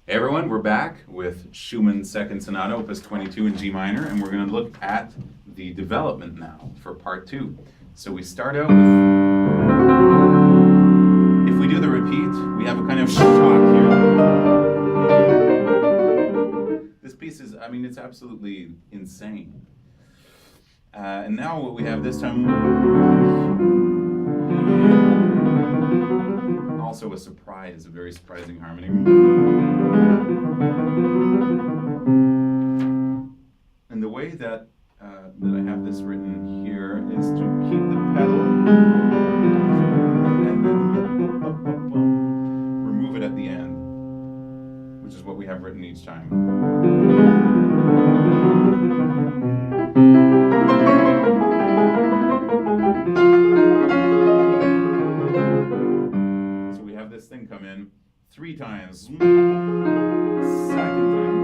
Hey everyone, we're back with Schumann's Second Sonata, Opus 22 in G minor, and we're going to look at the development now for part 2. So we start out with, if we do the repeat, we have a kind of shock here. This piece is, it's absolutely insane. And now what we have this time, also a surprise, a very surprising harmony. And the way that I have this written here is to keep the pedal and then remove it at the end, which is what we have written each time. So we have this thing come in 3 times, second time,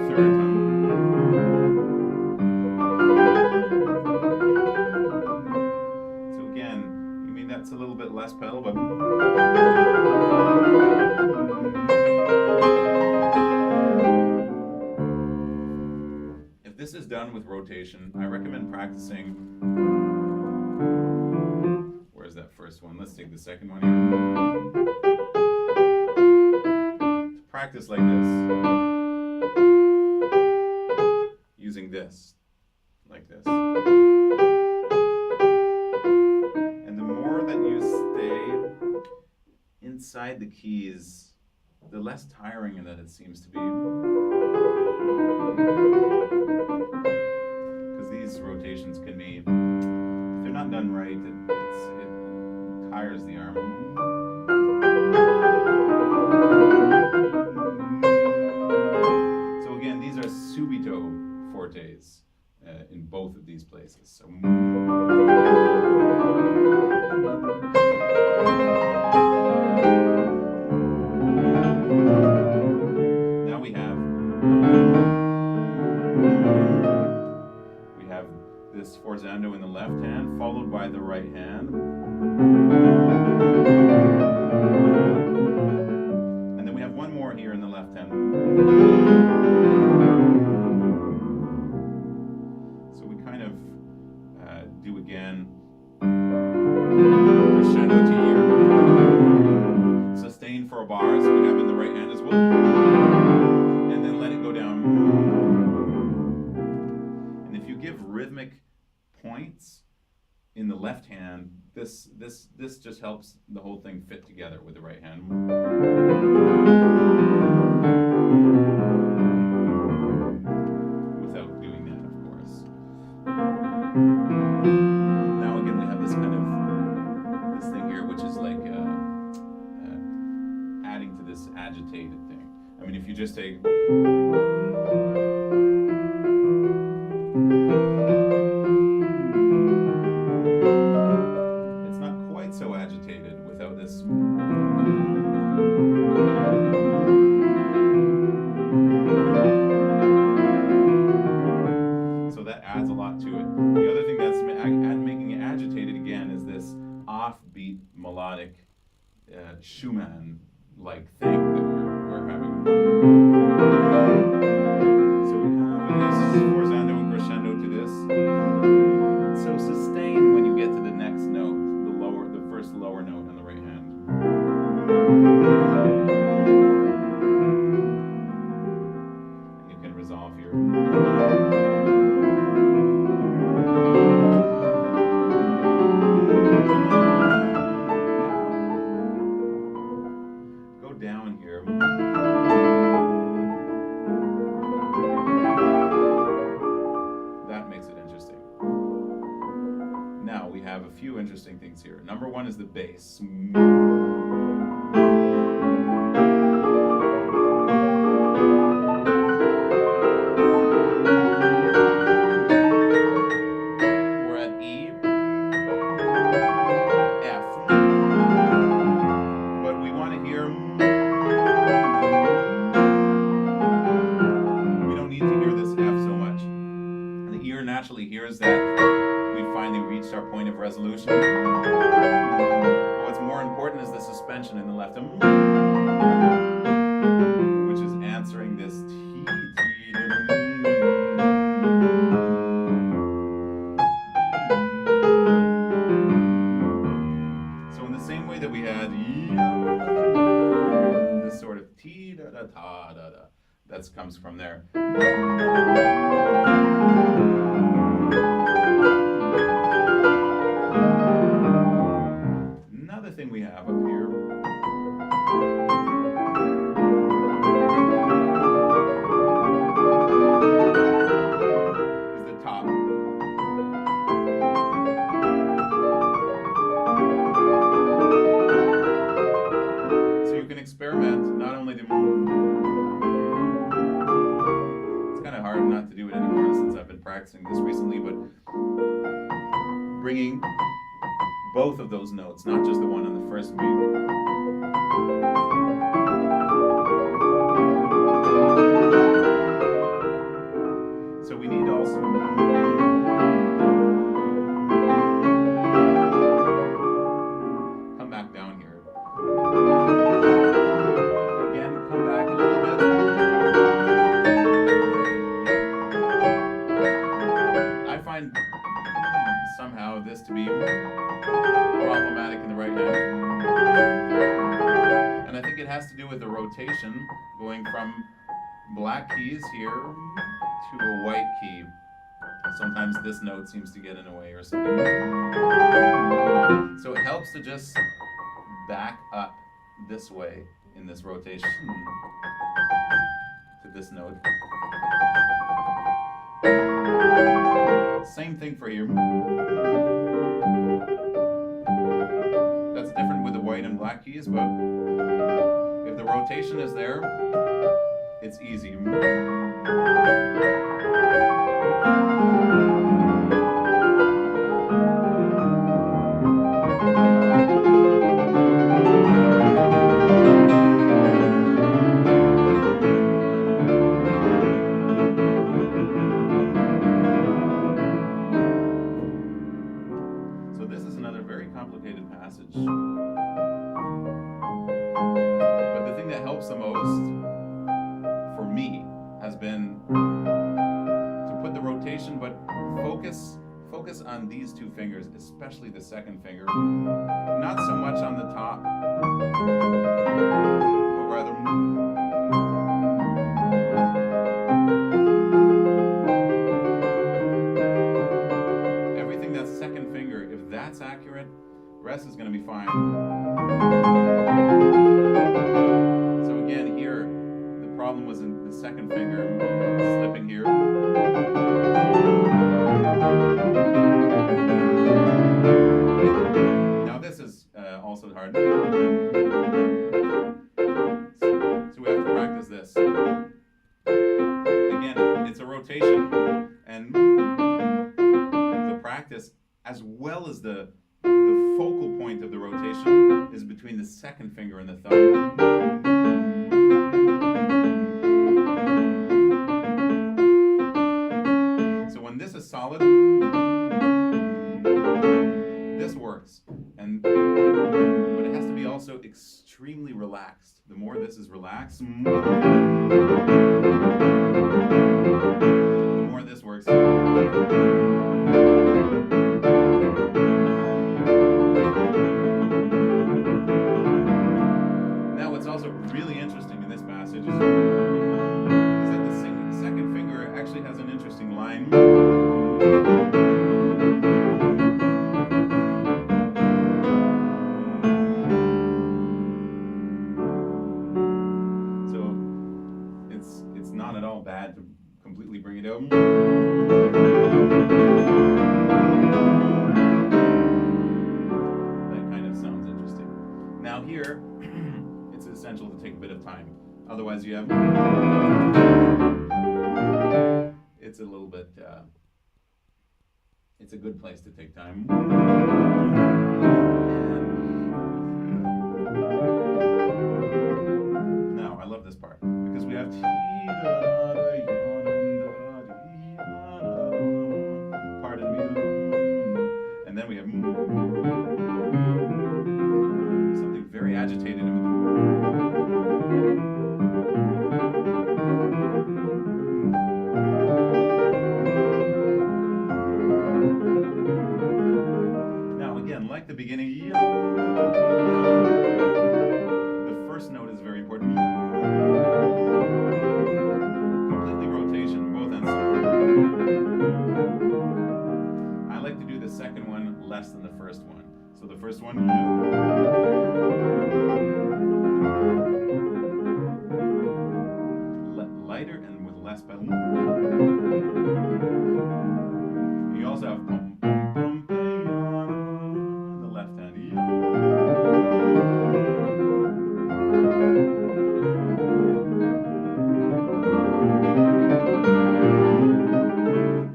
third time. So again, you mean that's a little bit less pedal, but if this is done with rotation, I recommend practicing. Where's that first one? Let's take the second one here. Practice like this. Using this. Like this. And the more that you stay inside the keys, the less tiring that it seems to be. Because these rotations can be, if they're not done right, it tires the arm. So again, these are subito fortes in both of these places. So now we have this forzando in the left hand, followed by the right hand. And then we have one more here in the left hand. So we kind of do again crescendo to here. Sustain for a bar, so we have in the right hand as well. And then let it go down. And if you give rhythmic points in the left hand, this just helps the whole thing fit together with the right hand. Without doing that, of course. Now again, we have this kind of this thing here, which is like adding to this agitated thing. I mean, if you just take. So agitated without this. So that adds a lot to it. The other thing that's making it agitated again is this offbeat melodic Schumann-like thing that we're having. So we have this forzando and crescendo to this. So sustain when you get to the next note. Lower note on the right hand. And you can resolve here. Go down here. That makes it interesting. Now we have a few interesting things here. Number one is the bass. We're at E, F, but we want to hear. We don't need to hear this F so much. The ear naturally hears that we finally reached our point of resolution. But what's more important is the suspension in the left, which is da ta da da. That comes from there. Another thing we have up here is the top. So you can experiment not only to... It's kind of hard not to do it anymore since I've been practicing this recently, but bringing both of those notes, not just the one on the first beat. So we need also come back down here. Again, come back a little bit. I find somehow this to be problematic in the right hand. And I think it has to do with the rotation going from black keys here to a white key. Sometimes this note seems to get in the way or something. So it helps to just back up this way in this rotation to this note. Same thing for here. That's different with the white and black keys, but if the rotation is there, it's easy. So this is another very complicated passage. But the thing that helps the most for me has been to put the rotation, but focus on these two fingers, especially the second finger. Not so much on the top, but rather everything that's second finger, if that's accurate, the rest is going to be fine. So again, here, the problem was in the second finger slipping here. Now this is also hard. So we have to practice this. Again, it's a rotation, and the practice, as well as the focal point of the rotation, is between the second finger and the thumb. So when this is solid, this works, but it has to be also extremely relaxed. The more this is relaxed, the more this works. Now what's also really interesting in this passage is that the second finger actually has an interesting line. It's not at all bad to completely bring it out. That kind of sounds interesting. Now here, it's essential to take a bit of time. Otherwise you have... It's a little bit... it's a good place to take time. Now, I love this part, because we have... Pardon me. And then we have... something very agitated in between. Now again, like the beginning, the first note is very important. So the first one, lighter and with less pedal. You also have pum pum pum piano, the left hand.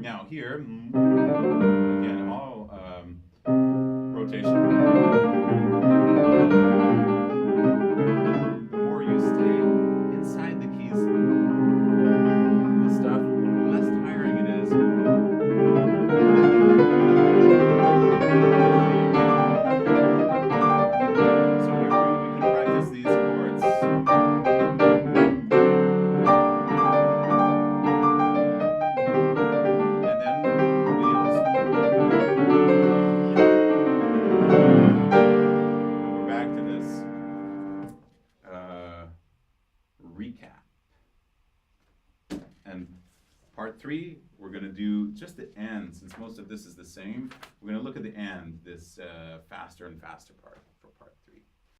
Now here, again, all rotation. The more you stay inside the keys, the stuff, less tiring it is. So here we can practice these chords. And then wheels. We're back to this recap. And part 3, we're going to do just the and, since most of this is the same. We're going to look at the and, this faster and faster part.